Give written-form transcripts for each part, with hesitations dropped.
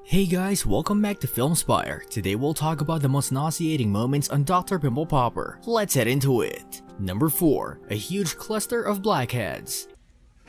Hey guys, welcome back to Film Spire. Today we'll talk about the most nauseating moments on Dr. Pimple Popper. Let's head into it. Number 4. A huge cluster of blackheads.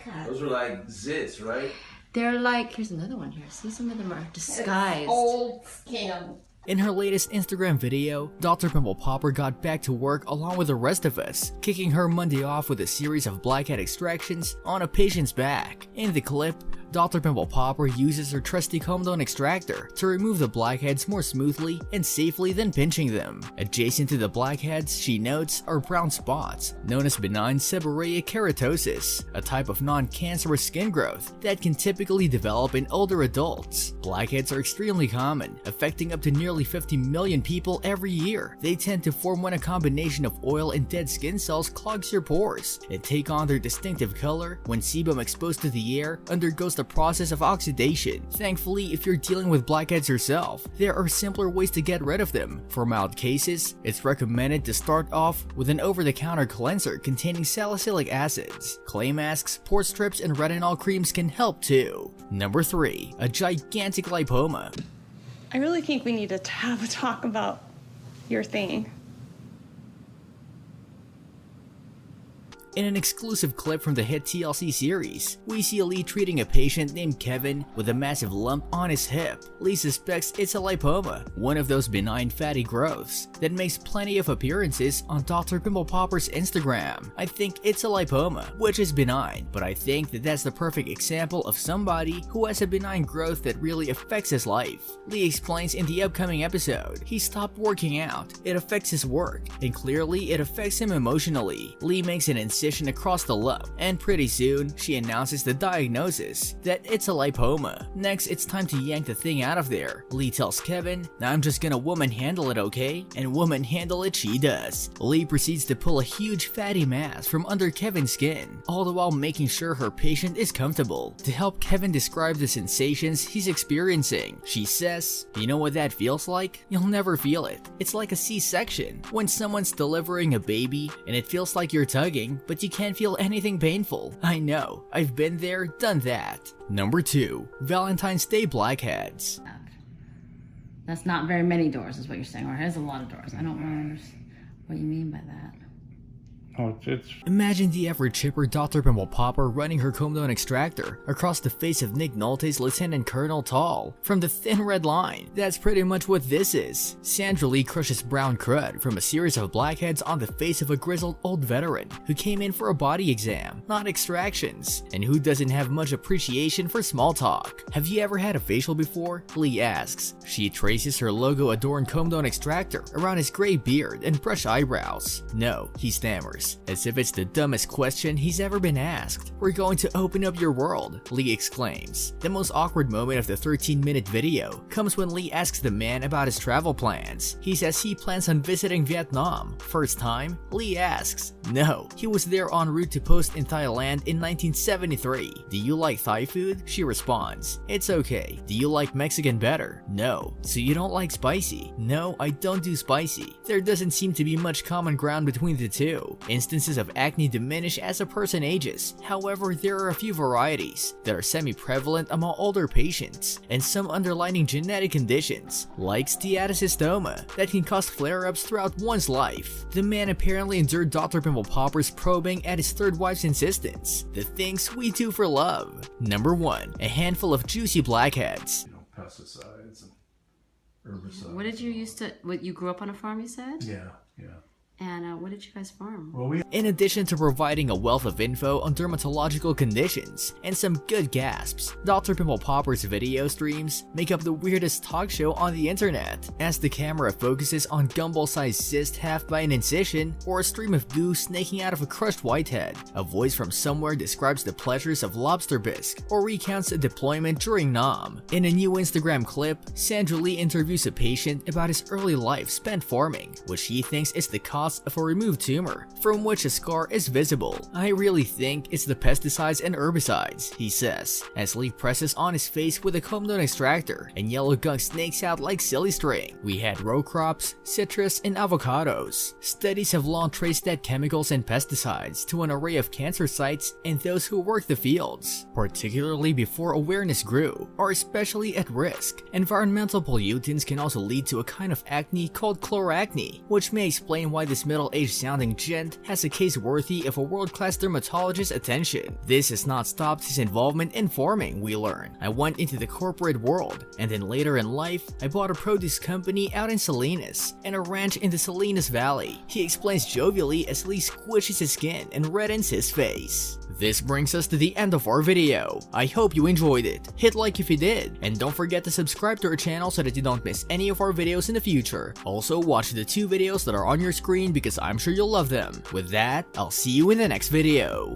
God. Those are like zits, right? They're like, here's another one here. See, some of them are disguised. Old skin. In her latest Instagram video, Dr. Pimple Popper got back to work along with the rest of us, kicking her Monday off with a series of blackhead extractions on a patient's back. In the clip, Dr. Pimple Popper uses her trusty comb extractor to remove the blackheads more smoothly and safely than pinching them. Adjacent to the blackheads, she notes, are brown spots, known as benign seborrheic keratosis, a type of non-cancerous skin growth that can typically develop in older adults. Blackheads are extremely common, affecting up to nearly 50 million people every year. They tend to form when a combination of oil and dead skin cells clogs your pores and take on their distinctive color when sebum exposed to the air undergoes the process of oxidation. Thankfully, if you're dealing with blackheads yourself, there are simpler ways to get rid of them. For mild cases, it's recommended to start off with an over-the-counter cleanser containing salicylic acids. Clay masks, pore strips, and retinol creams can help too. Number 3. A gigantic lipoma. I really think we need to have a talk about your thing. In an exclusive clip from the hit TLC series, we see Lee treating a patient named Kevin with a massive lump on his hip. Lee suspects it's a lipoma, one of those benign fatty growths that makes plenty of appearances on Dr. Pimple Popper's Instagram. I think it's a lipoma, which is benign, but I think that's the perfect example of somebody who has a benign growth that really affects his life. Lee explains in the upcoming episode, he stopped working out, it affects his work, and clearly it affects him emotionally. Lee makes an incision across the lump, and pretty soon, she announces the diagnosis, that it's a lipoma. Next, it's time to yank the thing out of there. Lee tells Kevin, I'm just gonna woman handle it, okay? And woman handle it she does. Lee proceeds to pull a huge fatty mass from under Kevin's skin, all the while making sure her patient is comfortable. To help Kevin describe the sensations he's experiencing, she says, you know what that feels like? You'll never feel it. It's like a C-section, when someone's delivering a baby and it feels like you're tugging, but you can't feel anything painful. I know, I've been there, done that. Number 2. Valentine's Day blackheads. That's not very many doors is what you're saying, or it has a lot of doors. I don't really understand what you mean by that. Oh, it's Imagine the ever chipper Dr. Pimple Popper running her comb extractor across the face of Nick Nolte's Lieutenant Colonel Tall from the Thin Red Line. That's pretty much what this is. Sandra Lee crushes brown crud from a series of blackheads on the face of a grizzled old veteran who came in for a body exam, not extractions, and who doesn't have much appreciation for small talk. Have you ever had a facial before? Lee asks. She traces her logo-adorned comb extractor around his gray beard and brush eyebrows. No, he stammers, as if it's the dumbest question he's ever been asked. We're going to open up your world, Lee exclaims. The most awkward moment of the 13-minute video comes when Lee asks the man about his travel plans. He says he plans on visiting Vietnam. First time? Lee asks. No, he was there en route to post in Thailand in 1973. Do you like Thai food? She responds. It's okay. Do you like Mexican better? No. So you don't like spicy? No, I don't do spicy. There doesn't seem to be much common ground between the two. Instances of acne diminish as a person ages. However, there are a few varieties that are semi-prevalent among older patients, and some underlying genetic conditions, like steatocystoma, that can cause flare-ups throughout one's life. The man apparently endured Dr. Pimple Popper's probing at his third wife's insistence. The things we do for love. Number 1. A handful of juicy blackheads. Pesticides and herbicides. What did you used to, what, you grew up on a farm, you said? Yeah. And what did you guys farm? Well, In addition to providing a wealth of info on dermatological conditions and some good gasps, Dr. Pimple Popper's video streams make up the weirdest talk show on the internet, as the camera focuses on gumball-sized cyst half by an incision or a stream of goo snaking out of a crushed whitehead. A voice from somewhere describes the pleasures of lobster bisque or recounts a deployment during Nam. In a new Instagram clip, Sandra Lee interviews a patient about his early life spent farming, which he thinks is the cause loss of a removed tumor, from which a scar is visible. I really think it's the pesticides and herbicides, he says, as Lee presses on his face with a comb-down extractor, and yellow gunk snakes out like silly string. We had row crops, citrus, and avocados. Studies have long traced dead chemicals and pesticides to an array of cancer sites and those who work the fields, particularly before awareness grew, are especially at risk. Environmental pollutants can also lead to a kind of acne called chloracne, which may explain why this middle-aged sounding gent has a case worthy of a world-class dermatologist's attention. This has not stopped his involvement in farming, we learn. I went into the corporate world, and then later in life, I bought a produce company out in Salinas, and a ranch in the Salinas Valley, he explains jovially as Lee squishes his skin and reddens his face. This brings us to the end of our video. I hope you enjoyed it. Hit like if you did, and don't forget to subscribe to our channel so that you don't miss any of our videos in the future. Also, watch the 2 videos that are on your screen because I'm sure you'll love them. With that, I'll see you in the next video.